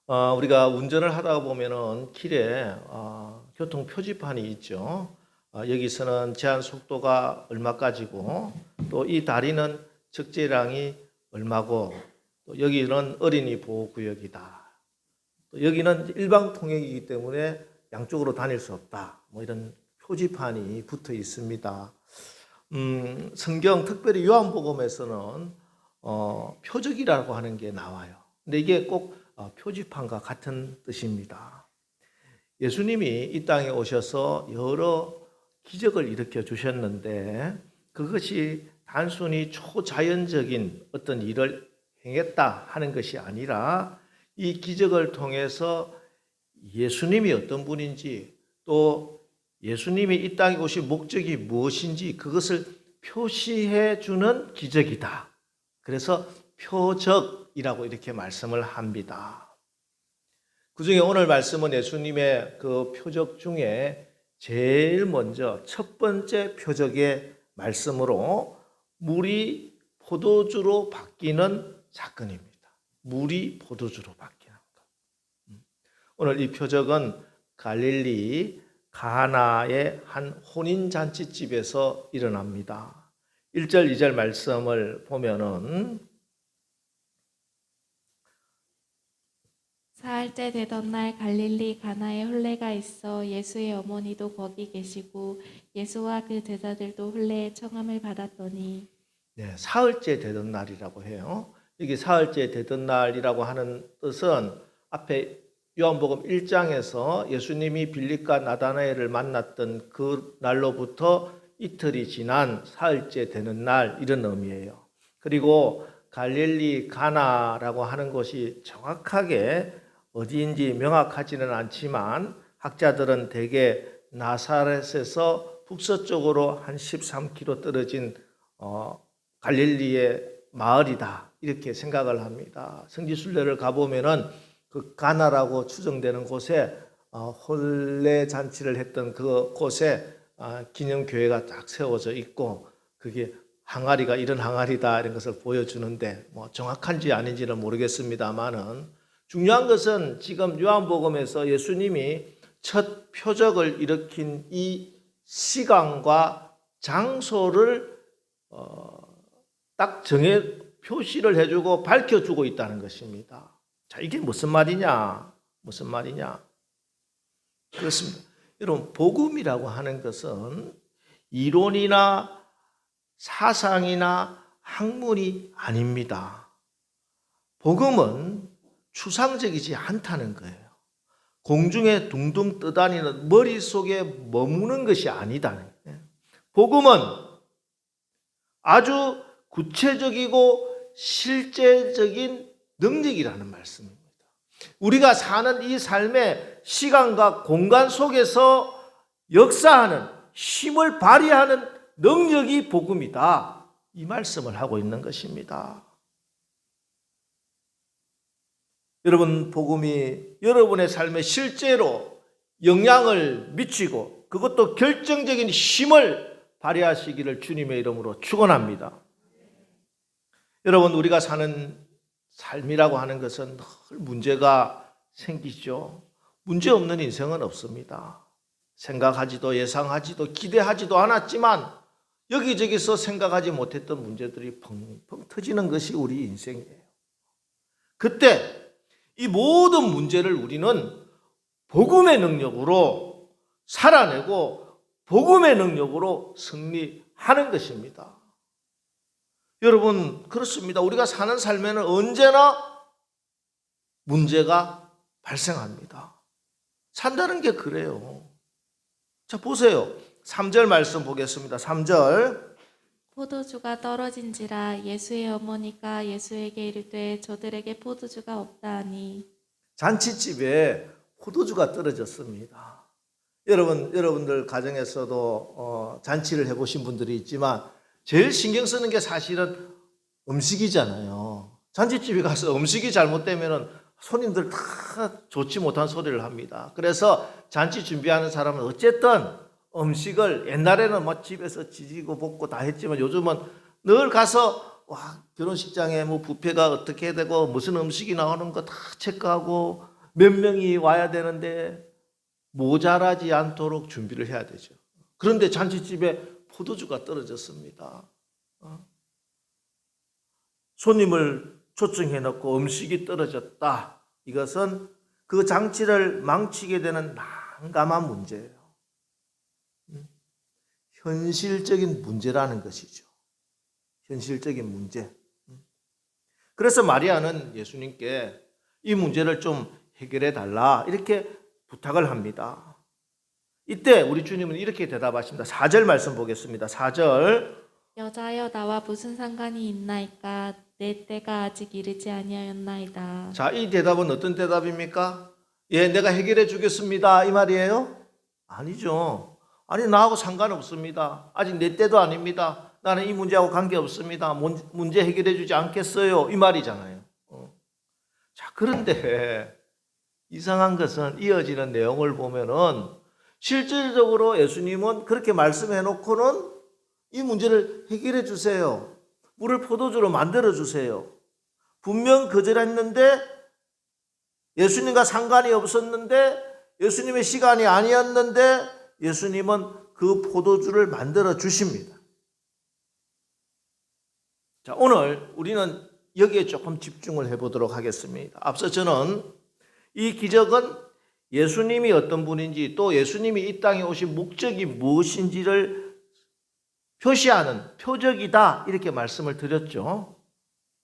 우리가 운전을 하다 보면은 길에 교통 표지판이 있죠. 여기서는 제한 속도가 얼마까지고 또 이 다리는 적재량이 얼마고 또 여기는 어린이 보호구역이다. 또 여기는 일방 통행이기 때문에 양쪽으로 다닐 수 없다. 뭐 이런 표지판이 붙어 있습니다. 성경 특별히 요한복음에서는 표적이라고 하는 게 나와요. 근데 이게 꼭 표지판과 같은 뜻입니다. 예수님이 이 땅에 오셔서 여러 기적을 일으켜 주셨는데 그것이 단순히 초자연적인 어떤 일을 행했다 하는 것이 아니라 이 기적을 통해서 예수님이 어떤 분인지 또 예수님이 이 땅에 오신 목적이 무엇인지 그것을 표시해 주는 기적이다. 그래서 표적이라고 이렇게 말씀을 합니다. 그중에 오늘 말씀은 예수님의 그 표적 중에 제일 먼저 첫 번째 표적의 말씀으로 물이 포도주로 바뀌는 사건입니다. 물이 포도주로 바뀌는 것. 오늘 이 표적은 갈릴리 가나의 한 혼인잔치집에서 일어납니다. 1절, 2절 말씀을 보면은 사흘째 되던 날 갈릴리 가나에 혼례가 있어 예수의 어머니도 거기 계시고 예수와 그 제자들도 혼례의 청함을 받았더니 사흘째 되던 날이라고 해요. 여기 사흘째 되던 날이라고 하는 뜻은 앞에 요한복음 1장에서 예수님이 빌립과 나다나엘을 만났던 그 날로부터 이틀이 지난 사흘째 되는 날 이런 의미예요. 그리고 갈릴리 가나라고 하는 곳이 정확하게 어디인지 명확하지는 않지만 학자들은 대개 나사렛에서 북서쪽으로 한 13km 떨어진 갈릴리의 마을이다 이렇게 생각을 합니다. 성지순례를 가보면은 그 가나라고 추정되는 곳에 혼례 잔치를 했던 그 곳에 기념교회가 딱 세워져 있고 그게 항아리가 이런 항아리다 이런 것을 보여주는데 뭐 정확한지 아닌지는 모르겠습니다만은 중요한 것은 지금 요한복음에서 예수님이 첫 표적을 일으킨 이 시간과 장소를 딱 정해 표시를 해주고 밝혀주고 있다는 것입니다. 자, 이게 무슨 말이냐? 무슨 말이냐? 그렇습니다. 여러분, 복음이라고 하는 것은 이론이나 사상이나 학문이 아닙니다. 복음은 추상적이지 않다는 거예요. 공중에 둥둥 떠다니는 머릿속에 머무는 것이 아니다는 거예요. 복음은 아주 구체적이고 실제적인 능력이라는 말씀입니다. 우리가 사는 이 삶의 시간과 공간 속에서 역사하는 힘을 발휘하는 능력이 복음이다. 이 말씀을 하고 있는 것입니다. 여러분, 복음이 여러분의 삶에 실제로 영향을 미치고 그것도 결정적인 힘을 발휘하시기를 주님의 이름으로 축원합니다. 여러분, 우리가 사는 삶이라고 하는 것은 늘 문제가 생기죠. 문제 없는 인생은 없습니다. 생각하지도 예상하지도 기대하지도 않았지만 여기저기서 생각하지 못했던 문제들이 펑펑 터지는 것이 우리 인생이에요. 그때 이 모든 문제를 우리는 복음의 능력으로 살아내고 복음의 능력으로 승리하는 것입니다. 여러분, 그렇습니다. 우리가 사는 삶에는 언제나 문제가 발생합니다. 산다는 게 그래요. 자, 보세요. 3절 말씀 보겠습니다. 3절. 포도주가 떨어진지라 예수의 어머니가 예수에게 이르되 저들에게 포도주가 없다 하니 잔치집에 포도주가 떨어졌습니다. 여러분들 가정에서도 잔치를 해보신 분들이 있지만 제일 신경 쓰는 게 사실은 음식이잖아요. 잔치집에 가서 음식이 잘못되면 손님들 다 좋지 못한 소리를 합니다. 그래서 잔치 준비하는 사람은 어쨌든 음식을 옛날에는 뭐 집에서 지지고 볶고 다 했지만 요즘은 늘 가서 와 결혼식장에 뭐 뷔페가 어떻게 되고 무슨 음식이 나오는 거 다 체크하고 몇 명이 와야 되는데 모자라지 않도록 준비를 해야 되죠. 그런데 잔치집에 포도주가 떨어졌습니다. 손님을 초청해 놓고 음식이 떨어졌다. 이것은 그 장치를 망치게 되는 난감한 문제예요. 현실적인 문제라는 것이죠. 현실적인 문제. 그래서 마리아는 예수님께 이 문제를 좀 해결해 달라 이렇게 부탁을 합니다. 이때 우리 주님은 이렇게 대답하십니다. 4절 말씀 보겠습니다. 4절. 여자여 나와 무슨 상관이 있나이까 내 때가 아직 이르지 아니하였나이다. 자, 이 대답은 어떤 대답입니까? 예, 내가 해결해 주겠습니다 이 말이에요? 아니죠. 아니, 나하고 상관없습니다. 아직 내 때도 아닙니다. 나는 이 문제하고 관계없습니다. 문제 해결해 주지 않겠어요 이 말이잖아요. 자, 그런데 이상한 것은 이어지는 내용을 보면은 실질적으로 예수님은 그렇게 말씀해 놓고는 이 문제를 해결해 주세요. 물을 포도주로 만들어 주세요. 분명 거절했는데 예수님과 상관이 없었는데 예수님의 시간이 아니었는데 예수님은 그 포도주를 만들어 주십니다. 자, 오늘 우리는 여기에 조금 집중을 해보도록 하겠습니다. 앞서 저는 이 기적은 예수님이 어떤 분인지 또 예수님이 이 땅에 오신 목적이 무엇인지를 표시하는 표적이다 이렇게 말씀을 드렸죠.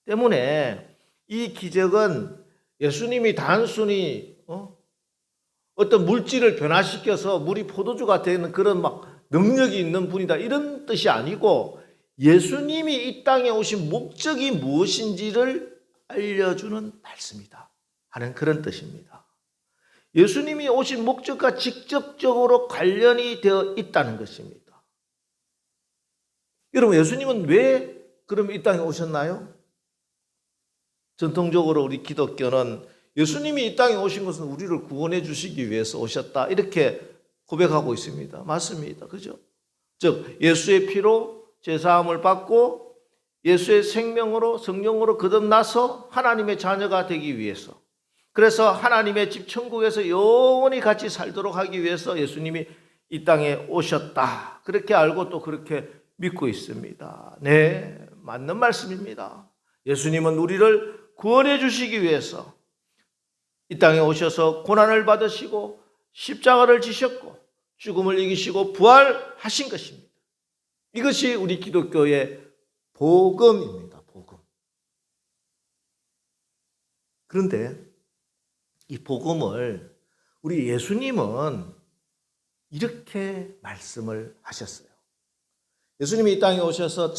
때문에 이 기적은 예수님이 단순히 어떤 물질을 변화시켜서 물이 포도주가 되는 그런 막 능력이 있는 분이다 이런 뜻이 아니고 예수님이 이 땅에 오신 목적이 무엇인지를 알려주는 말씀이다 하는 그런 뜻입니다. 예수님이 오신 목적과 직접적으로 관련이 되어 있다는 것입니다. 여러분, 예수님은 왜 그럼 이 땅에 오셨나요? 전통적으로 우리 기독교는 예수님이 이 땅에 오신 것은 우리를 구원해 주시기 위해서 오셨다 이렇게 고백하고 있습니다. 맞습니다. 그죠? 즉 예수의 피로 제사함을 받고 예수의 생명으로 성령으로 거듭나서 하나님의 자녀가 되기 위해서, 그래서 하나님의 집 천국에서 영원히 같이 살도록 하기 위해서 예수님이 이 땅에 오셨다 그렇게 알고 또 그렇게 믿고 있습니다. 네, 맞는 말씀입니다. 예수님은 우리를 구원해 주시기 위해서 이 땅에 오셔서 고난을 받으시고 십자가를 지셨고 죽음을 이기시고 부활하신 것입니다. 이것이 우리 기독교의 복음입니다. 복음. 그런데 이 복음을 우리 예수님은 이렇게 말씀을 하셨어요. 예수님이 이 땅에 오셔서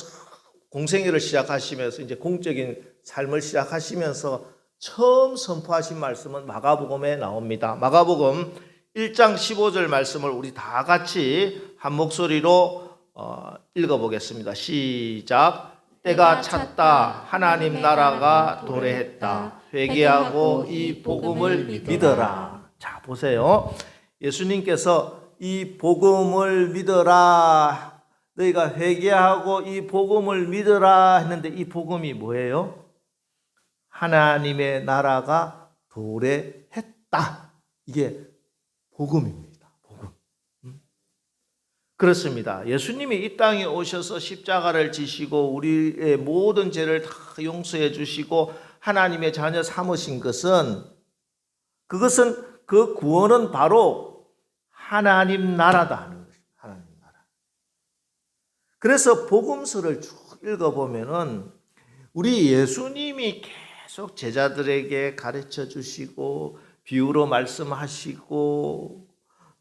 공생애를 시작하시면서 이제 공적인 삶을 시작하시면서 처음 선포하신 말씀은 마가복음에 나옵니다. 마가복음 1장 15절 말씀을 우리 다 같이 한 목소리로 읽어보겠습니다. 시작. 때가 찼다. 하나님 나라가 도래했다. 회개하고 이 복음을 믿어라. 자, 보세요. 예수님께서 이 복음을 믿어라. 너희가 회개하고 이 복음을 믿어라 했는데 이 복음이 뭐예요? 하나님의 나라가 도래했다. 이게 복음입니다. 복음. 그렇습니다. 예수님이 이 땅에 오셔서 십자가를 지시고 우리의 모든 죄를 다 용서해 주시고 하나님의 자녀 삼으신 것은 그 구원은 바로 하나님 나라다 하는 것입니다. 하나님 나라. 그래서 복음서를 쭉 읽어보면은 우리 예수님이 계속 제자들에게 가르쳐 주시고 비유로 말씀하시고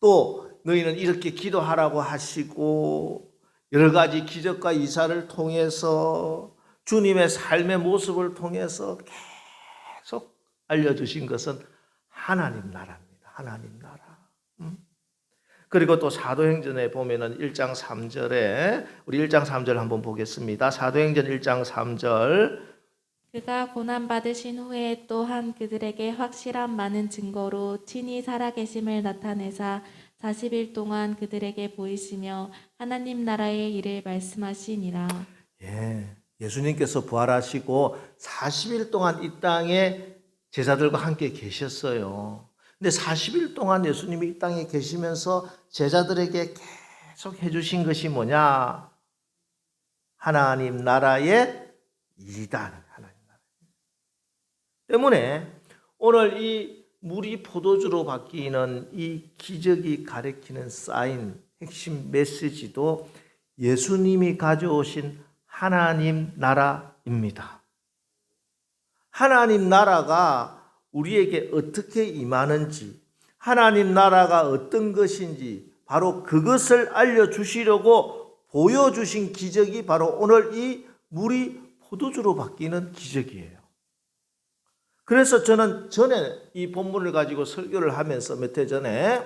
또 너희는 이렇게 기도하라고 하시고 여러 가지 기적과 이사를 통해서 주님의 삶의 모습을 통해서 계속 알려주신 것은 하나님 나라입니다. 하나님 나라. 그리고 또 사도행전에 보면은 1장 3절에 우리 1장 3절 한번 보겠습니다. 사도행전 1장 3절. 그가 고난받으신 후에 또한 그들에게 확실한 많은 증거로 친히 살아계심을 나타내사 40일 동안 그들에게 보이시며 하나님 나라의 일을 말씀하시니라. 예, 예수님께서 부활하시고 40일 동안 이 땅에 제자들과 함께 계셨어요. 근데 40일 동안 예수님이 이 땅에 계시면서 제자들에게 계속 해주신 것이 뭐냐? 하나님 나라의 일이다. 하나님 나라. 때문에 오늘 이 물이 포도주로 바뀌는 이 기적이 가리키는 사인, 핵심 메시지도 예수님이 가져오신 하나님 나라입니다. 하나님 나라가 우리에게 어떻게 임하는지, 하나님 나라가 어떤 것인지 바로 그것을 알려주시려고 보여주신 기적이 바로 오늘 이 물이 포도주로 바뀌는 기적이에요. 그래서 저는 전에 이 본문을 가지고 설교를 하면서 몇 해 전에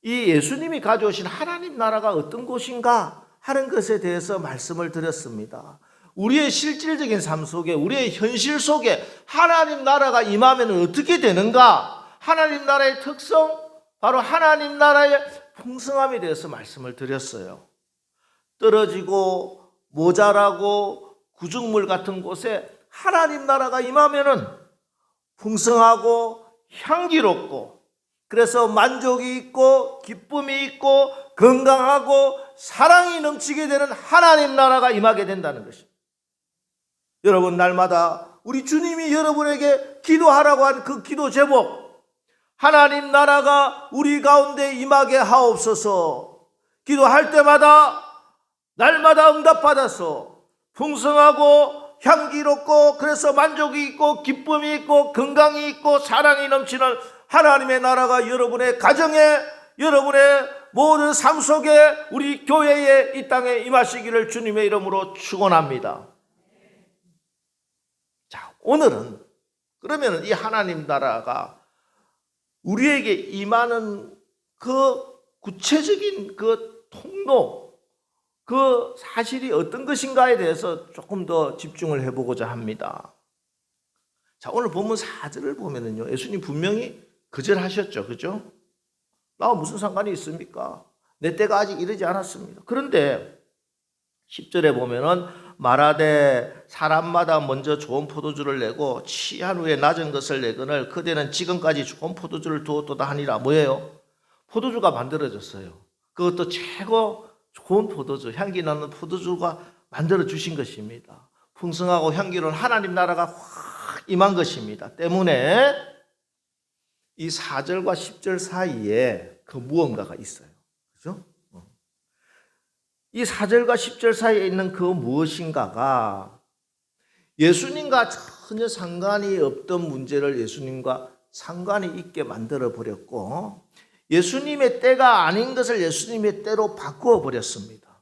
이 예수님이 가져오신 하나님 나라가 어떤 곳인가 하는 것에 대해서 말씀을 드렸습니다. 우리의 실질적인 삶 속에, 우리의 현실 속에 하나님 나라가 임하면 어떻게 되는가? 하나님 나라의 특성, 바로 하나님 나라의 풍성함에 대해서 말씀을 드렸어요. 떨어지고 모자라고 구중물 같은 곳에 하나님 나라가 임하면은 풍성하고 향기롭고, 그래서 만족이 있고 기쁨이 있고 건강하고 사랑이 넘치게 되는 하나님 나라가 임하게 된다는 것입니다. 여러분, 날마다 우리 주님이 여러분에게 기도하라고 한 그 기도 제목, 하나님 나라가 우리 가운데 임하게 하옵소서. 기도할 때마다 날마다 응답받아서 풍성하고 향기롭고, 그래서 만족이 있고 기쁨이 있고 건강이 있고 사랑이 넘치는 하나님의 나라가 여러분의 가정에, 여러분의 모든 삶 속에, 우리 교회에, 이 땅에 임하시기를 주님의 이름으로 축원합니다. 자, 오늘은 그러면 이 하나님 나라가 우리에게 임하는 그 구체적인 그 통로, 그 사실이 어떤 것인가에 대해서 조금 더 집중을 해보고자 합니다. 자, 오늘 본문 4절을 보면은요, 예수님 분명히 거절하셨죠. 그죠? 나와 무슨 상관이 있습니까? 내 때가 아직 이르지 않았습니다. 그런데 10절에 보면은 말하되 사람마다 먼저 좋은 포도주를 내고 취한 후에 낮은 것을 내거늘 그대는 지금까지 좋은 포도주를 두었도다 하니라. 뭐예요? 포도주가 만들어졌어요. 그것도 최고 좋은 포도주, 향기 나는 포도주가 만들어 주신 것입니다. 풍성하고 향기로운 하나님 나라가 확 임한 것입니다. 때문에 이 4절과 10절 사이에 그 무언가가 있어요. 그죠? 이 4절과 10절 사이에 있는 그 무엇인가가 예수님과 전혀 상관이 없던 문제를 예수님과 상관이 있게 만들어 버렸고, 예수님의 때가 아닌 것을 예수님의 때로 바꾸어 버렸습니다.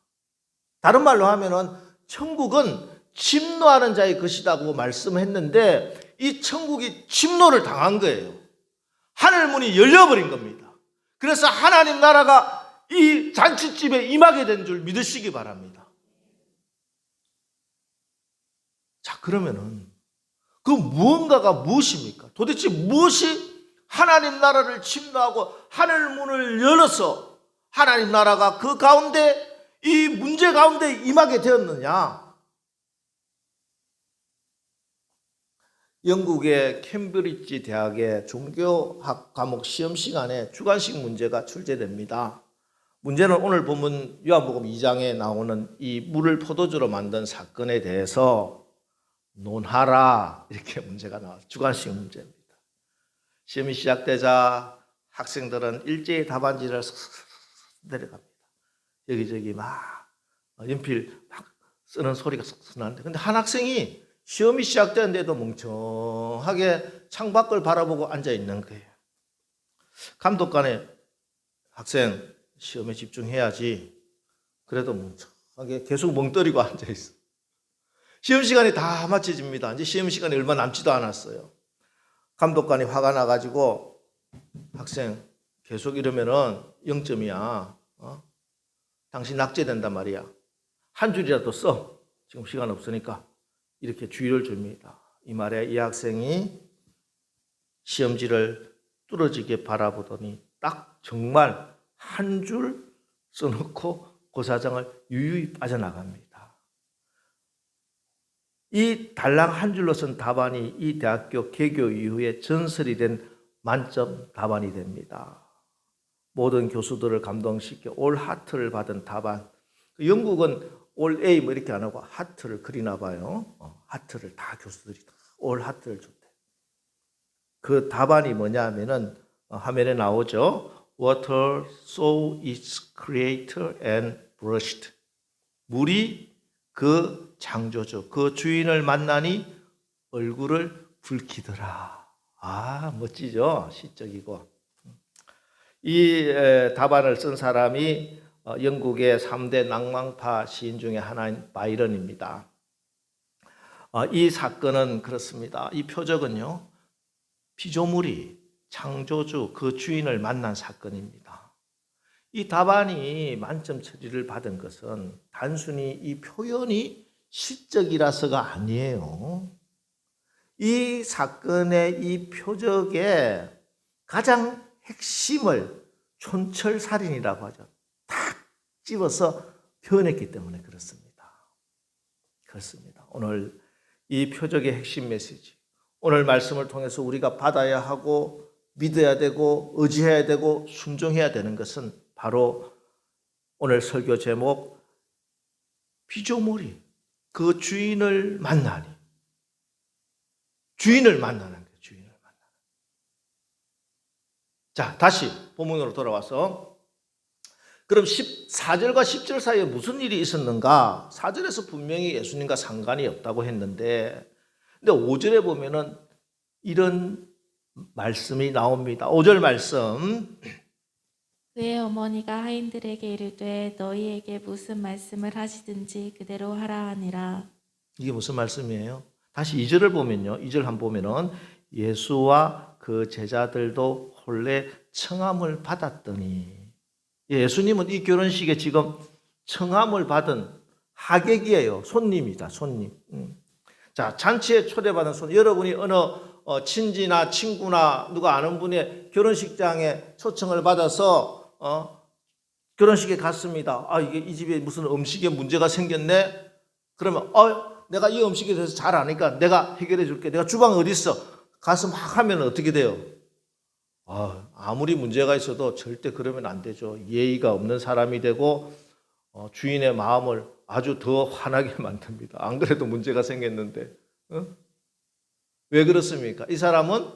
다른 말로 하면은 천국은 침노하는 자의 것이라고 말씀했는데 이 천국이 침노를 당한 거예요. 하늘문이 열려버린 겁니다. 그래서 하나님 나라가 이 잔치집에 임하게 된 줄 믿으시기 바랍니다. 자, 그러면은 그 무언가가 무엇입니까? 도대체 무엇이 하나님 나라를 침노하고 하늘문을 열어서 하나님 나라가 그 가운데, 이 문제 가운데 임하게 되었느냐? 영국의 캠브리지 대학의 종교학 과목 시험 시간에 주관식 문제가 출제됩니다. 문제는 오늘 본문 요한복음 2장에 나오는 이 물을 포도주로 만든 사건에 대해서 논하라, 이렇게 문제가 나와요. 주관식 문제입니다. 시험이 시작되자 학생들은 일제히 답안지를 내려갑니다. 여기저기 막 연필 막 쓰는 소리가 나는데, 근데 한 학생이 시험이 시작되는데도 멍청하게 창밖을 바라보고 앉아 있는 거예요. 감독관에 학생 시험에 집중해야지. 그래도 멍청하게 계속 멍때리고 앉아 있어. 시험 시간이 다 마쳐집니다. 이제 시험 시간이 얼마 남지도 않았어요. 감독관이 화가 나가지고 학생 계속 이러면은 0점이야. 당신 낙제된단 말이야. 한 줄이라도 써. 지금 시간 없으니까. 이렇게 주의를 줍니다. 이 말에 이 학생이 시험지를 뚫어지게 바라보더니 딱 정말 한 줄 써놓고 고사장을 유유히 빠져나갑니다. 이 달랑 한 줄로 쓴 답안이 이 대학교 개교 이후에 전설이 된 만점 답안이 됩니다. 모든 교수들을 감동시켜 올 하트를 받은 답안. 영국은 올 A 뭐 이렇게 안 하고 하트를 그리나 봐요. 하트를 다 교수들이 올 하트를 줬대. 그 답안이 뭐냐 하면은 화면에 나오죠. Water saw its creator and blushed. 물이 그 창조주, 그 주인을 만나니 얼굴을 붉히더라. 아, 멋지죠? 시적이고. 이 답안을 쓴 사람이 영국의 3대 낭만파 시인 중에 하나인 바이런입니다. 이 사건은 그렇습니다. 이 표적은요, 피조물이 창조주 그 주인을 만난 사건입니다. 이 답안이 만점 처리를 받은 것은 단순히 이 표현이 시적이라서가 아니에요. 이 사건의 이 표적의 가장 핵심을 촌철살인이라고 하죠. 탁 집어서 표현했기 때문에 그렇습니다. 그렇습니다. 오늘 이 표적의 핵심 메시지, 오늘 말씀을 통해서 우리가 받아야 하고 믿어야 되고 의지해야 되고 순종해야 되는 것은 바로 오늘 설교 제목, 피조물이 그 주인을 만나니. 주인을 만나는 거예요. 주인을 만나는. 자, 다시 본문으로 돌아와서 그럼 4절과 10절 사이에 무슨 일이 있었는가? 4절에서 분명히 예수님과 상관이 없다고 했는데, 근데 5절에 보면은 이런 말씀이 나옵니다. 5절 말씀. 그의 어머니가 하인들에게 이르되 너희에게 무슨 말씀을 하시든지 그대로 하라 하니라. 이게 무슨 말씀이에요? 다시 2절을 보면요. 2절 한번 보면은 예수와 그 제자들도 혼례 청함을 받았더니, 예수님은 이 결혼식에 지금 청함을 받은 하객이에요. 손님이다. 손님. 자, 잔치에 초대받은 손님. 여러분이 어느 친지나 친구나 누가 아는 분의 결혼식장에 초청을 받아서 결혼식에 갔습니다. 아, 이게 이 집에 무슨 음식에 문제가 생겼네. 그러면 내가 이 음식에 대해서 잘 아니까 내가 해결해 줄게. 내가 주방 어디 있어? 가서 막 하면 어떻게 돼요? 아무리 문제가 있어도 절대 그러면 안 되죠. 예의가 없는 사람이 되고 주인의 마음을 아주 더 화나게 만듭니다. 안 그래도 문제가 생겼는데. 왜 그렇습니까? 이 사람은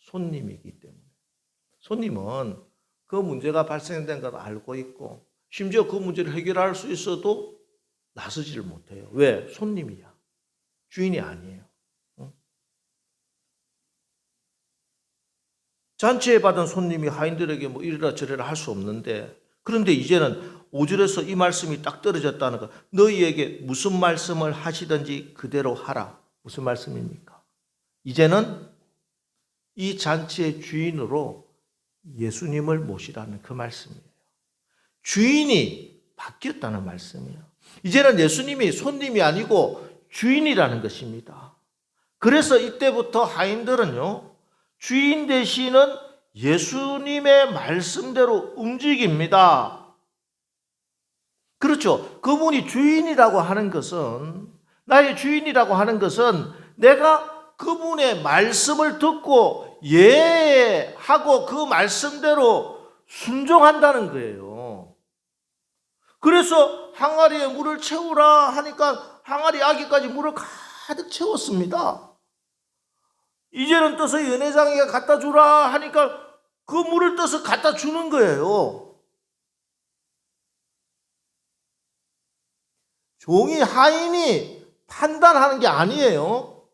손님이기 때문에. 손님은 그 문제가 발생된 걸 알고 있고 심지어 그 문제를 해결할 수 있어도 나서지를 못해요. 왜? 손님이야. 주인이 아니에요. 잔치에 받은 손님이 하인들에게 뭐 이래라 저래라 할 수 없는데, 그런데 이제는 5절에서 이 말씀이 딱 떨어졌다는 거. 너희에게 무슨 말씀을 하시든지 그대로 하라. 무슨 말씀입니까? 이제는 이 잔치의 주인으로 예수님을 모시라는 그 말씀이에요. 주인이 바뀌었다는 말씀이에요. 이제는 예수님이 손님이 아니고 주인이라는 것입니다. 그래서 이때부터 하인들은요, 주인 되시는 예수님의 말씀대로 움직입니다. 그렇죠. 그분이 주인이라고 하는 것은, 나의 주인이라고 하는 것은 내가 그분의 말씀을 듣고 예하고 그 말씀대로 순종한다는 거예요. 그래서 항아리에 물을 채우라 하니까 항아리 아기까지 물을 가득 채웠습니다. 이제는 떠서 연회장에 갖다 주라 하니까 그 물을 떠서 갖다 주는 거예요. 종이 하인이 판단하는 게 아니에요.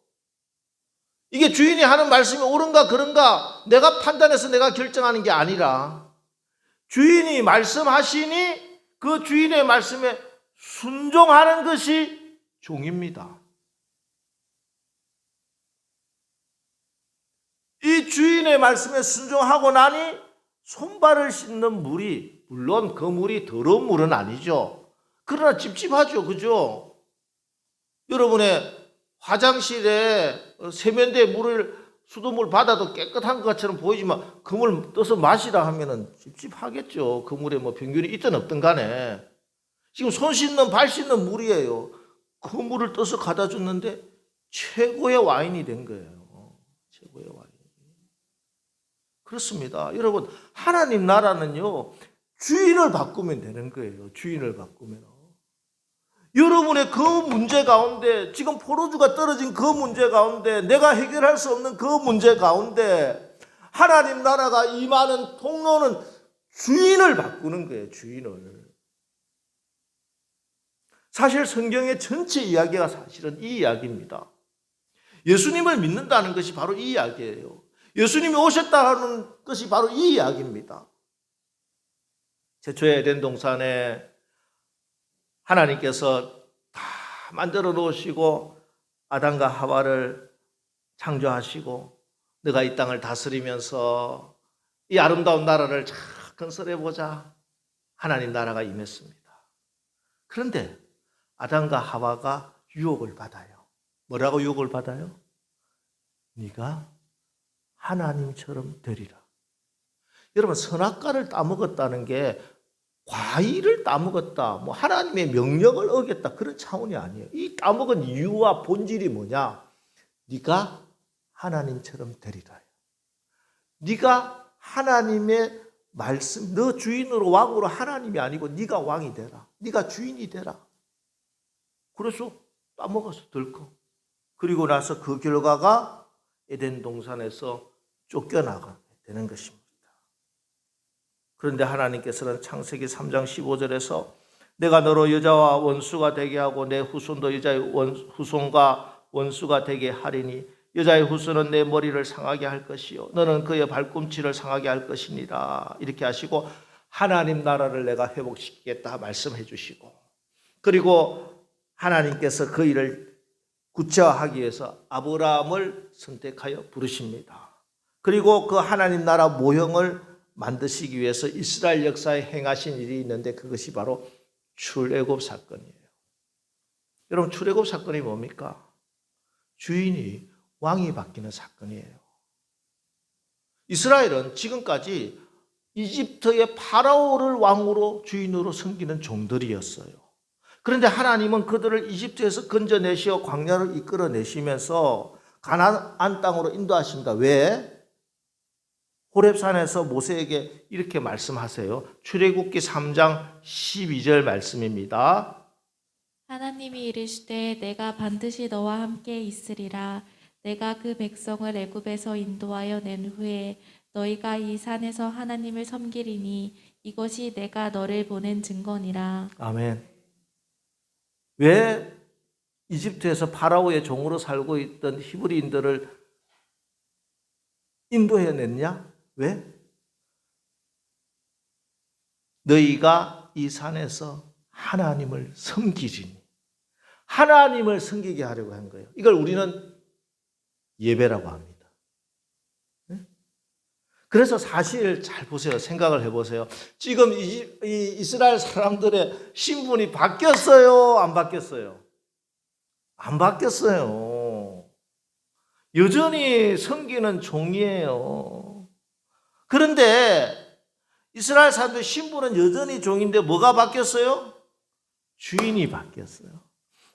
이게 주인이 하는 말씀이 옳은가 그런가 내가 판단해서 내가 결정하는 게 아니라 주인이 말씀하시니 그 주인의 말씀에 순종하는 것이 종입니다. 이 주인의 말씀에 순종하고 나니 손발을 씻는 물이, 물론 그 물이 더러운 물은 아니죠. 그러나 찝찝하죠. 그죠? 여러분의 화장실에 세면대에 수돗물 받아도 깨끗한 것처럼 보이지만 그 물 떠서 마시라 하면은 찝찝하겠죠. 그 물에 뭐 병균이 있든 없든 간에. 지금 손 씻는 발 씻는 물이에요. 그 물을 떠서 갖다 줬는데 최고의 와인이 된 거예요. 최고의 와인. 그렇습니다. 여러분, 하나님 나라는요, 주인을 바꾸면 되는 거예요. 주인을 바꾸면. 여러분의 그 문제 가운데, 지금 포로주가 떨어진 그 문제 가운데, 내가 해결할 수 없는 그 문제 가운데 하나님 나라가 임하는 통로는 주인을 바꾸는 거예요. 주인을. 사실 성경의 전체 이야기가 사실은 이 이야기입니다. 예수님을 믿는다는 것이 바로 이 이야기예요. 예수님이 오셨다는 것이 바로 이 이야기입니다. 최초의 에덴 동산에 하나님께서 다 만들어 놓으시고 아담과 하와를 창조하시고 너가 이 땅을 다스리면서 이 아름다운 나라를 잘 건설해 보자. 하나님 나라가 임했습니다. 그런데 아담과 하와가 유혹을 받아요. 뭐라고 유혹을 받아요? 네가 하나님처럼 되리라. 여러분, 선악과를 따먹었다는 게 과일을 따먹었다, 뭐 하나님의 명령을 어겼다, 그런 차원이 아니에요. 이 따먹은 이유와 본질이 뭐냐? 네가 하나님처럼 되리라. 네가 하나님의 말씀, 너 주인으로 왕으로 하나님이 아니고 네가 왕이 되라. 네가 주인이 되라. 그래서 따먹어서 덜컥. 그리고 나서 그 결과가 에덴 동산에서 쫓겨나가게 되는 것입니다. 그런데 하나님께서는 창세기 3장 15절에서 내가 너로 여자와 원수가 되게 하고 내 후손도 여자의 후손과 원수가 되게 하리니 여자의 후손은 내 머리를 상하게 할 것이요 너는 그의 발꿈치를 상하게 할 것이니라. 이렇게 하시고 하나님 나라를 내가 회복시키겠다 말씀해 주시고, 그리고 하나님께서 그 일을 구체화하기 위해서 아브라함을 선택하여 부르십니다. 그리고 그 하나님 나라 모형을 만드시기 위해서 이스라엘 역사에 행하신 일이 있는데 그것이 바로 출애굽 사건이에요. 여러분, 출애굽 사건이 뭡니까? 주인이 왕이 바뀌는 사건이에요. 이스라엘은 지금까지 이집트의 파라오를 왕으로 주인으로 섬기는 종들이었어요. 그런데 하나님은 그들을 이집트에서 건져내시어 광야를 이끌어내시면서 가나안 땅으로 인도하십니다. 왜? 호렙산에서 모세에게 이렇게 말씀하세요. 출애굽기 3장 12절 말씀입니다. 하나님이 이르시되 내가 반드시 너와 함께 있으리라. 내가 그 백성을 애굽에서 인도하여 낸 후에 너희가 이 산에서 하나님을 섬기리니 이것이 내가 너를 보낸 증거니라. 아멘. 왜 이집트에서 파라오의 종으로 살고 있던 히브리인들을 인도해냈냐? 왜? 너희가 이 산에서 하나님을 섬기리니, 하나님을 섬기게 하려고 한 거예요. 이걸 우리는 예배라고 합니다. 그래서 사실 잘 보세요. 생각을 해보세요. 지금 이 이스라엘 사람들의 신분이 바뀌었어요? 안 바뀌었어요? 안 바뀌었어요. 여전히 섬기는 종이에요. 그런데 이스라엘 사람들 신분은 여전히 종인데 뭐가 바뀌었어요? 주인이 바뀌었어요.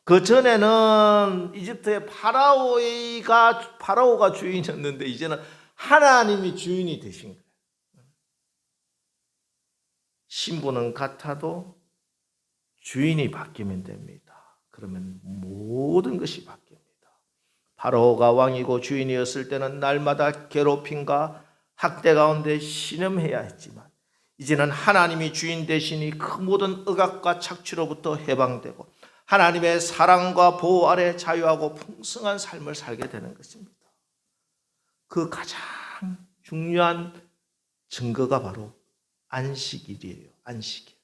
그 전에는 이집트의 파라오가 주인이었는데 이제는 하나님이 주인이 되신 거예요. 신분은 같아도 주인이 바뀌면 됩니다. 그러면 모든 것이 바뀝니다. 파라오가 왕이고 주인이었을 때는 날마다 괴롭힘과 학대 가운데 신음해야 했지만 이제는 하나님이 주인 되시니 그 모든 억압과 착취로부터 해방되고 하나님의 사랑과 보호 아래 자유하고 풍성한 삶을 살게 되는 것입니다. 그 가장 중요한 증거가 바로 안식일이에요. 안식일.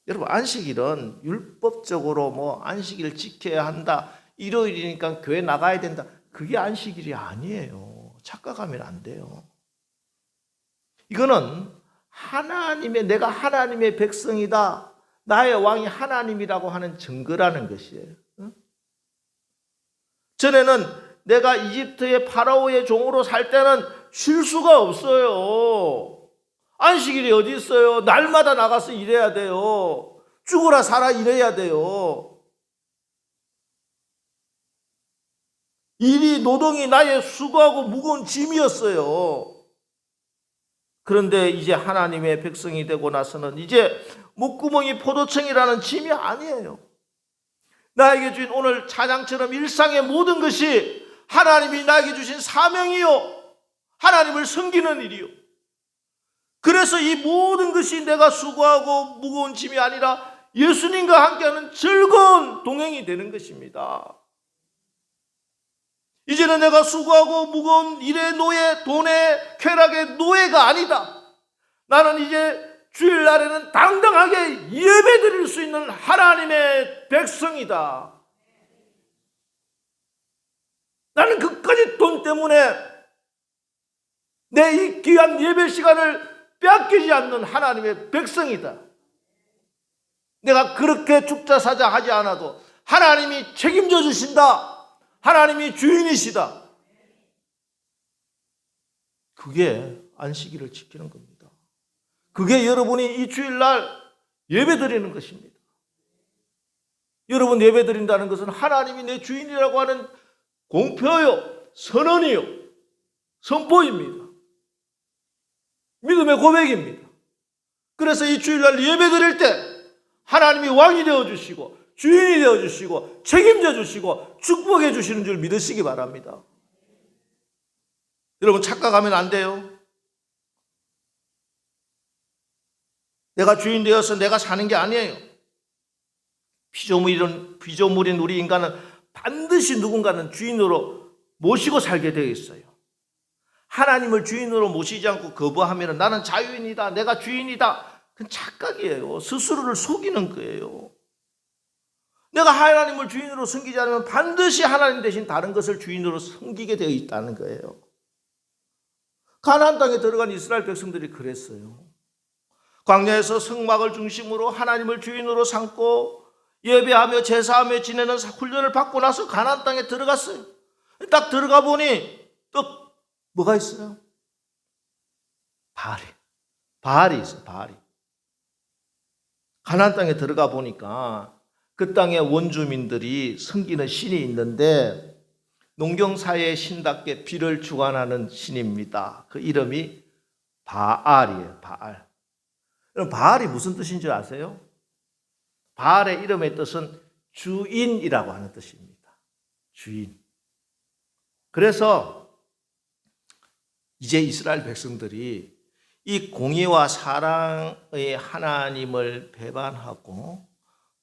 여러분, 안식일은 율법적으로 안식일을 지켜야 한다, 일요일이니까 교회 나가야 된다, 그게 안식일이 아니에요. 착각하면 안 돼요. 이거는 내가 하나님의 백성이다, 나의 왕이 하나님이라고 하는 증거라는 것이에요. 전에는 내가 이집트의 파라오의 종으로 살 때는 쉴 수가 없어요. 안식일이 어디 있어요? 날마다 나가서 일해야 돼요. 죽어라 살아 일해야 돼요. 일이 노동이 나의 수고하고 무거운 짐이었어요. 그런데 이제 하나님의 백성이 되고 나서는 이제 목구멍이 포도청이라는 짐이 아니에요. 나에게 주신 오늘 찬양처럼 일상의 모든 것이 하나님이 나에게 주신 사명이요, 하나님을 섬기는 일이요. 그래서 이 모든 것이 내가 수고하고 무거운 짐이 아니라 예수님과 함께하는 즐거운 동행이 되는 것입니다. 이제는 내가 수고하고 무거운 일의 노예, 돈의 쾌락의 노예가 아니다. 나는 이제 주일날에는 당당하게 예배드릴 수 있는 하나님의 백성이다. 나는 끝까지 돈 때문에 내 이 귀한 예배 시간을 빼앗기지 않는 하나님의 백성이다. 내가 그렇게 죽자 사자 하지 않아도 하나님이 책임져 주신다. 하나님이 주인이시다. 그게 안식일을 지키는 겁니다. 그게 여러분이 이 주일날 예배드리는 것입니다. 여러분 예배드린다는 것은 하나님이 내 주인이라고 하는 공표요, 선언이요, 선포입니다. 믿음의 고백입니다. 그래서 이 주일날 예배드릴 때 하나님이 왕이 되어주시고 주인이 되어주시고 책임져 주시고 축복해 주시는 줄 믿으시기 바랍니다. 여러분 착각하면 안 돼요. 내가 주인 되어서 내가 사는 게 아니에요. 피조물인 우리 인간은 반드시 누군가는 주인으로 모시고 살게 되어 있어요. 하나님을 주인으로 모시지 않고 거부하면 나는 자유인이다, 내가 주인이다. 그건 착각이에요. 스스로를 속이는 거예요. 내가 하나님을 주인으로 섬기지 않으면 반드시 하나님 대신 다른 것을 주인으로 섬기게 되어 있다는 거예요. 가나안 땅에 들어간 이스라엘 백성들이 그랬어요. 광야에서 성막을 중심으로 하나님을 주인으로 삼고 예배하며 제사하며 지내는 훈련을 받고 나서 가나안 땅에 들어갔어요. 딱 들어가 보니 또 뭐가 있어요? 바알이 있어요. 바알이. 가나안 땅에 들어가 보니까 그 땅의 원주민들이 섬기는 신이 있는데 농경사의 신답게 비를 주관하는 신입니다. 그 이름이 바알이에요. 바알. 그럼 바알이 무슨 뜻인 줄 아세요? 바알의 이름의 뜻은 주인이라고 하는 뜻입니다. 주인. 그래서 이제 이스라엘 백성들이 이 공의와 사랑의 하나님을 배반하고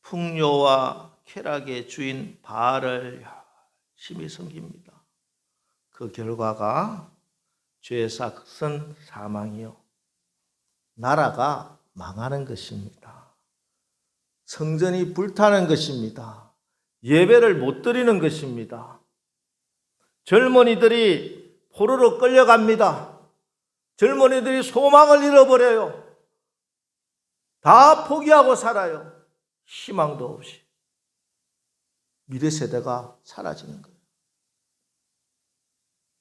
풍요와 쾌락의 주인 바알을 열심히 섬깁니다. 그 결과가 죄 삭은 사망이요, 나라가 망하는 것입니다. 성전이 불타는 것입니다. 예배를 못 드리는 것입니다. 젊은이들이 포로로 끌려갑니다. 젊은이들이 소망을 잃어버려요. 다 포기하고 살아요. 희망도 없이. 미래 세대가 사라지는 거예요.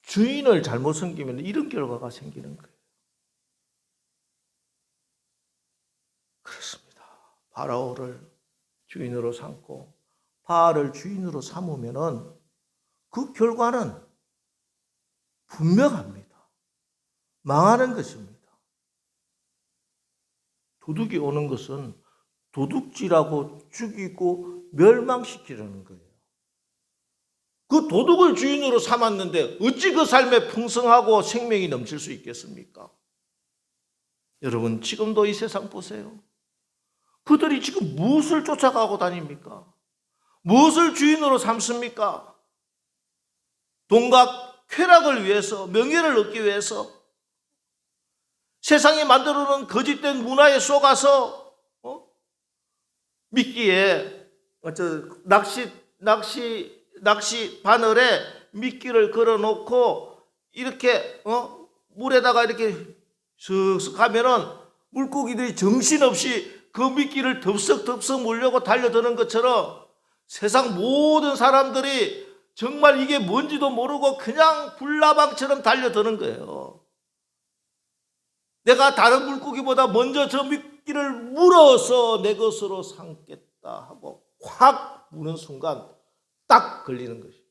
주인을 잘못 섬기면 이런 결과가 생기는 거예요. 그렇습니다. 바라오를 주인으로 삼고 바알을 주인으로 삼으면은 그 결과는 분명합니다. 망하는 것입니다. 도둑이 오는 것은 도둑질하고 죽이고 멸망시키려는 거예요. 그 도둑을 주인으로 삼았는데 어찌 그 삶에 풍성하고 생명이 넘칠 수 있겠습니까? 여러분 지금도 이 세상 보세요. 그들이 지금 무엇을 쫓아가고 다닙니까? 무엇을 주인으로 삼습니까? 돈과 쾌락을 위해서, 명예를 얻기 위해서 세상이 만들어놓은 거짓된 문화에 속아서 미끼에 낚시 바늘에 미끼를 걸어놓고 이렇게 물에다가 이렇게 슥슥 하면은 물고기들이 정신없이 그 미끼를 덥석덥석 물려고 달려드는 것처럼 세상 모든 사람들이 정말 이게 뭔지도 모르고 그냥 불나방처럼 달려드는 거예요. 내가 다른 물고기보다 먼저 저 미끼를 물어서 내 것으로 삼겠다 하고 확 무는 순간 딱 걸리는 것이.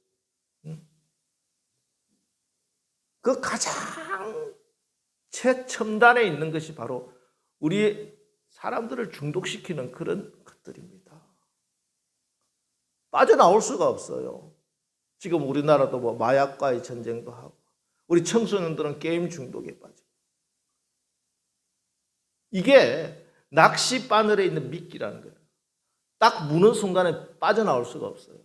그 가장 최첨단에 있는 것이 바로 우리 사람들을 중독시키는 그런 것들입니다. 빠져나올 수가 없어요. 지금 우리나라도 뭐 마약과의 전쟁도 하고, 우리 청소년들은 게임 중독에 빠져. 이게 낚시 바늘에 있는 미끼라는 거예요. 딱 무는 순간에 빠져나올 수가 없어요.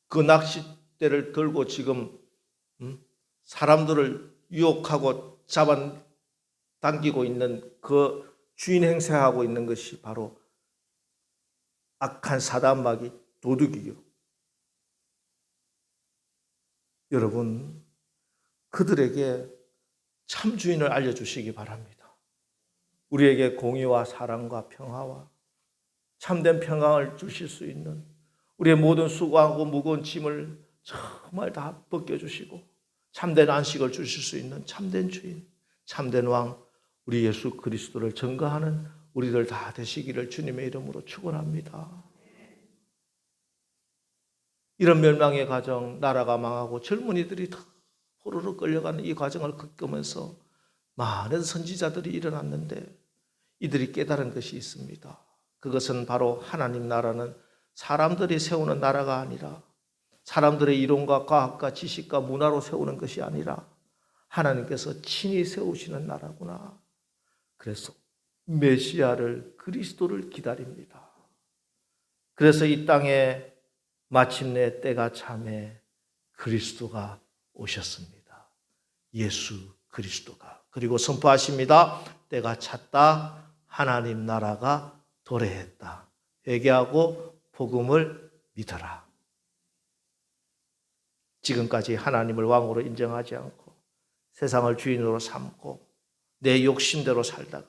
그 낚싯대를 들고 지금 사람들을 유혹하고 잡아당기고 있는 그 주인 행세하고 있는 것이 바로 악한 사단마귀 도둑이요. 여러분, 그들에게 참 주인을 알려주시기 바랍니다. 우리에게 공의와 사랑과 평화와 참된 평강을 주실 수 있는, 우리의 모든 수고하고 무거운 짐을 정말 다 벗겨주시고 참된 안식을 주실 수 있는 참된 주인, 참된 왕, 우리 예수 그리스도를 증거하는 우리들 다 되시기를 주님의 이름으로 축원합니다. 이런 멸망의 과정, 나라가 망하고 젊은이들이 다 호로로 끌려가는 이 과정을 겪으면서 많은 선지자들이 일어났는데 이들이 깨달은 것이 있습니다. 그것은 바로 하나님 나라는 사람들이 세우는 나라가 아니라, 사람들의 이론과 과학과 지식과 문화로 세우는 것이 아니라 하나님께서 친히 세우시는 나라구나. 그래서 메시아를, 그리스도를 기다립니다. 그래서 이 땅에 마침내 때가 참에 그리스도가 오셨습니다. 예수 그리스도가. 그리고 선포하십니다. 때가 찼다. 하나님 나라가 도래했다. 회개하고 복음을 믿어라. 지금까지 하나님을 왕으로 인정하지 않고 세상을 주인으로 삼고 내 욕심대로 살다가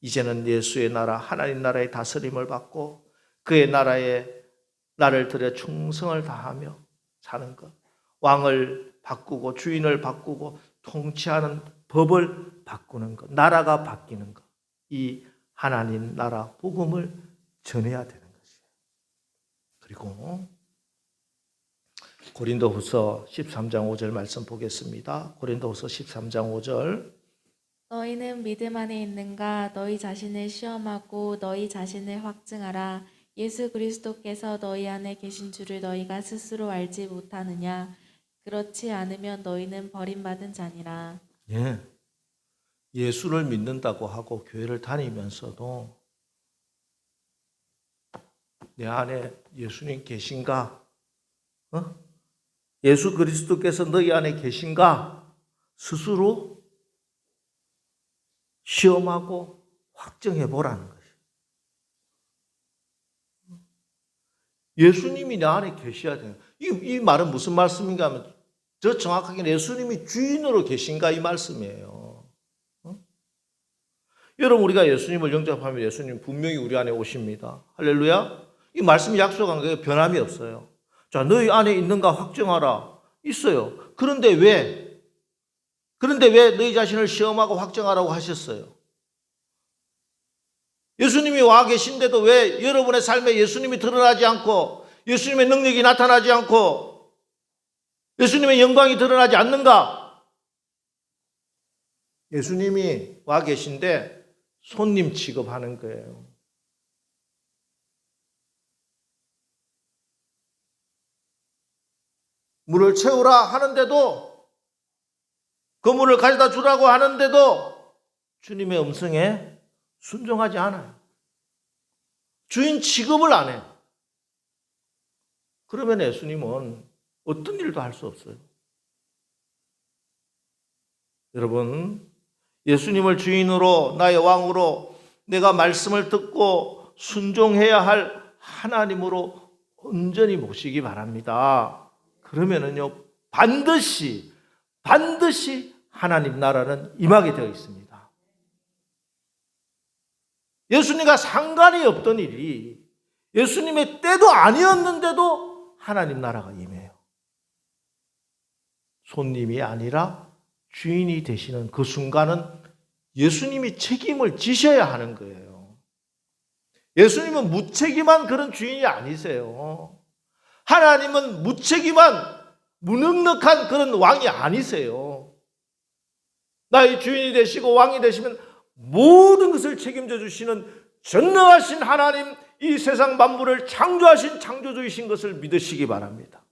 이제는 예수의 나라, 하나님 나라의 다스림을 받고 그의 나라에 나를 들여 충성을 다하며 사는 것, 왕을 바꾸고 주인을 바꾸고 통치하는 법을 바꾸는 것, 나라가 바뀌는 것, 이 하나님 나라 복음을 전해야 되는 것이에요. 그리고 고린도후서 13장 5절 말씀 보겠습니다. 고린도후서 13장 5절. 너희는 믿음 안에 있는가? 너희 자신을 시험하고 너희 자신을 확증하라. 예수 그리스도께서 너희 안에 계신 줄을 너희가 스스로 알지 못하느냐? 그렇지 않으면 너희는 버림받은 자니라. 예. 예수를 믿는다고 하고 교회를 다니면서도 내 안에 예수님 계신가? 예수 그리스도께서 너희 안에 계신가? 스스로 시험하고 확정해 보라는 것이에요. 예수님이 내 안에 계셔야 돼요. 이 말은 무슨 말씀인가 하면 저 정확하게 예수님이 주인으로 계신가 이 말씀이에요. 여러분, 우리가 예수님을 영접하면 예수님 분명히 우리 안에 오십니다. 할렐루야. 이 말씀이 약속한 거예요. 변함이 없어요. 자, 너희 안에 있는가 확정하라. 있어요. 그런데 왜 너희 자신을 시험하고 확정하라고 하셨어요? 예수님이 와 계신데도 왜 여러분의 삶에 예수님이 드러나지 않고 예수님의 능력이 나타나지 않고 예수님의 영광이 드러나지 않는가? 예수님이 와 계신데 손님 취급하는 거예요. 물을 채우라 하는데도, 그 물을 가져다 주라고 하는데도 주님의 음성에 순종하지 않아요. 주인 취급을 안 해요. 그러면 예수님은 어떤 일도 할 수 없어요. 여러분, 예수님을 주인으로, 나의 왕으로 내가 말씀을 듣고 순종해야 할 하나님으로 온전히 모시기 바랍니다. 그러면은요, 반드시 하나님 나라는 임하게 되어 있습니다. 예수님과 상관이 없던 일이 예수님의 때도 아니었는데도 하나님 나라가 임해요. 손님이 아니라 주인이 되시는 그 순간은 예수님이 책임을 지셔야 하는 거예요. 예수님은 무책임한 그런 주인이 아니세요. 하나님은 무책임한 무능력한 그런 왕이 아니세요. 나의 주인이 되시고 왕이 되시면 모든 것을 책임져 주시는 전능하신 하나님, 이 세상 만물을 창조하신 창조주이신 것을 믿으시기 바랍니다.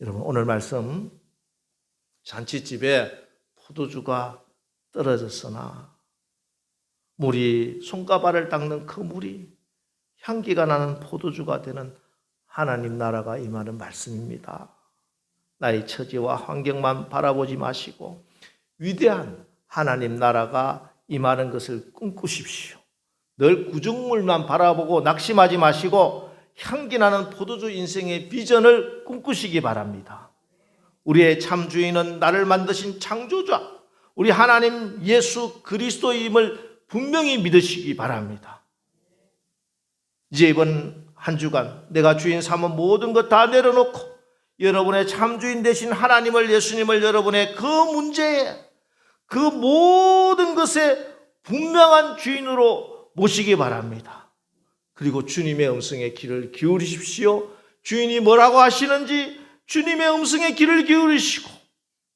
여러분, 오늘 말씀, 잔치집에 포도주가 떨어졌으나 물이 손가발을 닦는 그 물이 향기가 나는 포도주가 되는 하나님 나라가 임하는 말씀입니다. 나의 처지와 환경만 바라보지 마시고 위대한 하나님 나라가 임하는 것을 꿈꾸십시오. 늘 구중물만 바라보고 낙심하지 마시고 향기 나는 포도주 인생의 비전을 꿈꾸시기 바랍니다. 우리의 참 주인은 나를 만드신 창조자, 우리 하나님 예수 그리스도임을 분명히 믿으시기 바랍니다. 이제 이번 한 주간 내가 주인 삼은 모든 것 다 내려놓고 여러분의 참 주인 되신 하나님을, 예수님을 여러분의 그 문제에, 그 모든 것에 분명한 주인으로 모시기 바랍니다. 그리고 주님의 음성에 귀를 기울이십시오. 주인이 뭐라고 하시는지 주님의 음성에 귀를 기울이시고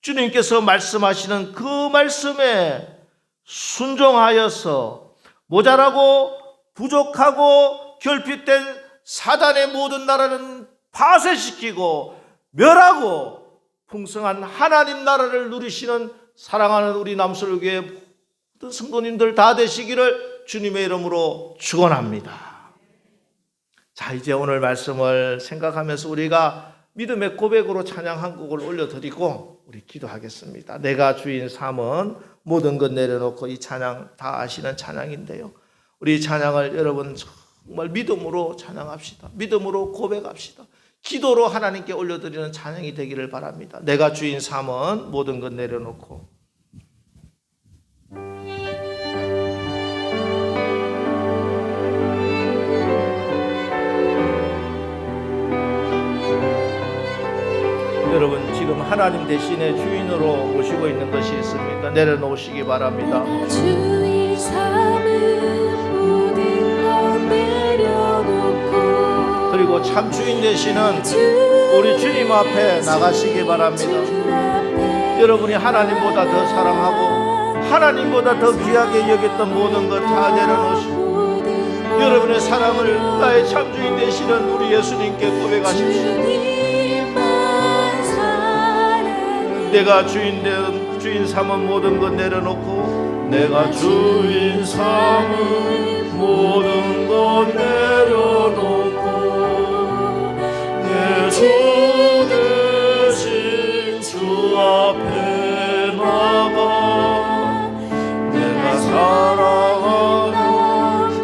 주님께서 말씀하시는 그 말씀에 순종하여서 모자라고 부족하고 결핍된 사단의 모든 나라는 파쇄시키고 멸하고 풍성한 하나님 나라를 누리시는 사랑하는 우리 남설교회 모든 성도님들 다 되시기를 주님의 이름으로 축원합니다. 자, 이제 오늘 말씀을 생각하면서 우리가 믿음의 고백으로 찬양 한 곡을 올려드리고 우리 기도하겠습니다. 내가 주인 삼은 모든 것 내려놓고, 이 찬양 다 아시는 찬양인데요, 우리 찬양을 여러분 정말 믿음으로 찬양합시다. 믿음으로 고백합시다. 기도로 하나님께 올려드리는 찬양이 되기를 바랍니다. 내가 주인 삼은 모든 것 내려놓고. 여러분, 지금 하나님 대신에 주인으로 모시고 있는 것이 있습니까? 내려놓으시기 바랍니다. 주인 삼은 모든 것 내려놓고 그리고 참 주인 되시는 우리 주님 앞에 나가시기 바랍니다. 여러분이 하나님보다 더 사랑하고 하나님보다 더 귀하게 여겼던 모든 것 다 내려놓으시고 여러분의 사랑을 나의 참 주인 되시는 우리 예수님께 고백하십시오. 내가 주인 삼은 모든 것 내려놓고, 내가 주인 삼은 모든 것 내려놓고 내 주 대신 주 앞에 나가 내가 사랑하는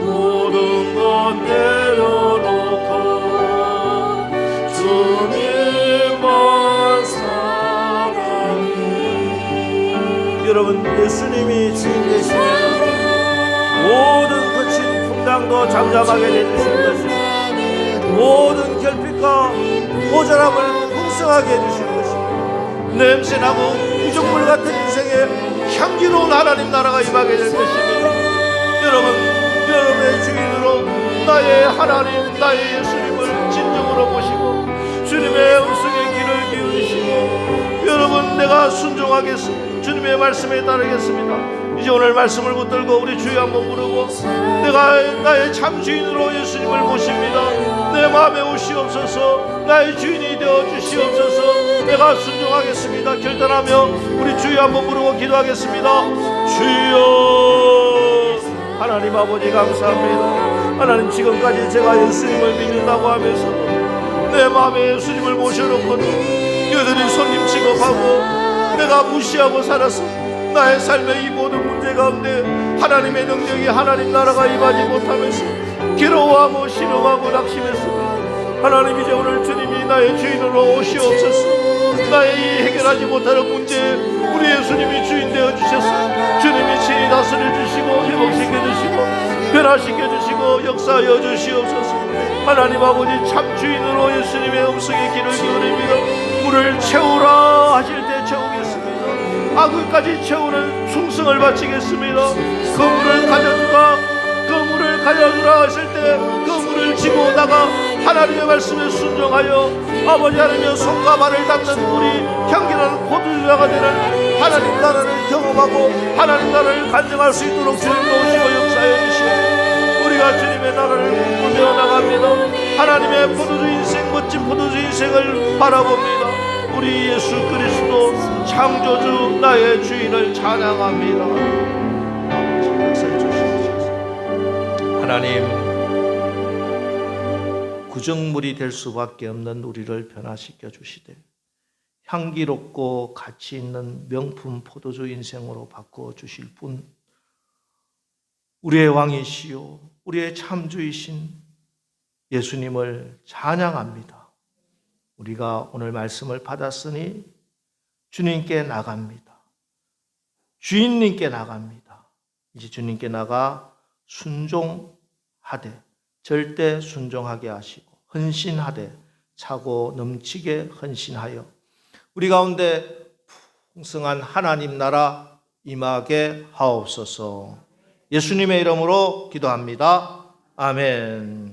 모든 것 내려놓고 주님만 여러분, 예수님이 주인 되시면 모든 거친 풍랑도 잠잠하게 해주실 것입니다. 모든 결핍과 모자람을 풍성하게 해주실 것입니다. 냄새나고 부족물 같은 인생에 향기로운 하나님 나라가 임하게 될 것입니다. 여러분의 주인으로 나의 하나님, 나의 예수님을 진정으로 모시고 주님의 음성에 귀를 기울이시고, 여러분, 내가 순종하겠습니다. 주님의 말씀에 따르겠습니다. 이제 오늘 말씀을 붙들고 우리 주여 한번 부르고, 내가 나의 참 주인으로 예수님을 모십니다. 내 마음에 오시옵소서. 나의 주인이 되어 주시옵소서. 내가 순종하겠습니다. 결단하며 우리 주여 한번 부르고 기도하겠습니다. 주여, 하나님 아버지 감사합니다. 하나님, 지금까지 제가 예수님을 믿는다고 하면서 내 마음에 예수님을 모셔놓고도 여전히 손님 취급하고 내가 무시하고 살아서 나의 삶의 이 모든 문제 가운데 하나님의 능력이, 하나님 나라가 임하지 못하면서 괴로워하고 신음하고 낙심했습니다. 하나님, 이제 오늘 주님이 나의 주인으로 오시옵소서. 나의 이 해결하지 못하는 문제에 우리 예수님이 주인 되어 주셨습니다. 주님이 친히 다스려 주시고 회복시켜 주시고 변화시켜 주시고 역사하여 주시옵소서. 하나님 아버지, 참 주인으로 예수님의 음성에 귀를 기울입니다. 물을 채우라 하실 때 채우겠습니다. 악을까지 채우는 충성을 바치겠습니다. 그 물을 가져주라, 그 물을 물을 가져오라 하실 때 그 물을 지고 나가 하나님의 말씀에 순종하여 아버지 하나님의 손과 발을 닦는 물이 향기나는 포도주가 되는 하나님 나라를 경험하고 하나님 나라를 간증할 수 있도록 주님 도우시고 역사해 주시고 우리가 주님의 나라를 꿈꾸며 나갑니다. 하나님의 포도주 인생, 멋진 포도주 인생을 바라봅니다. 우리 예수 그리스도 창조주 나의 주인을 찬양합니다. 아버지 역사해 주시옵소서. 하나님, 구정물이 될 수밖에 없는 우리를 변화시켜 주시되 향기롭고 가치 있는 명품 포도주 인생으로 바꾸어 주실 분, 우리의 왕이시요 우리의 참주이신 예수님을 찬양합니다. 우리가 오늘 말씀을 받았으니 주님께 나갑니다. 주인님께 나갑니다. 이제 주님께 나가 순종하되 절대 순종하게 하시고 헌신하되 차고 넘치게 헌신하여 우리 가운데 풍성한 하나님 나라 임하게 하옵소서. 예수님의 이름으로 기도합니다. 아멘.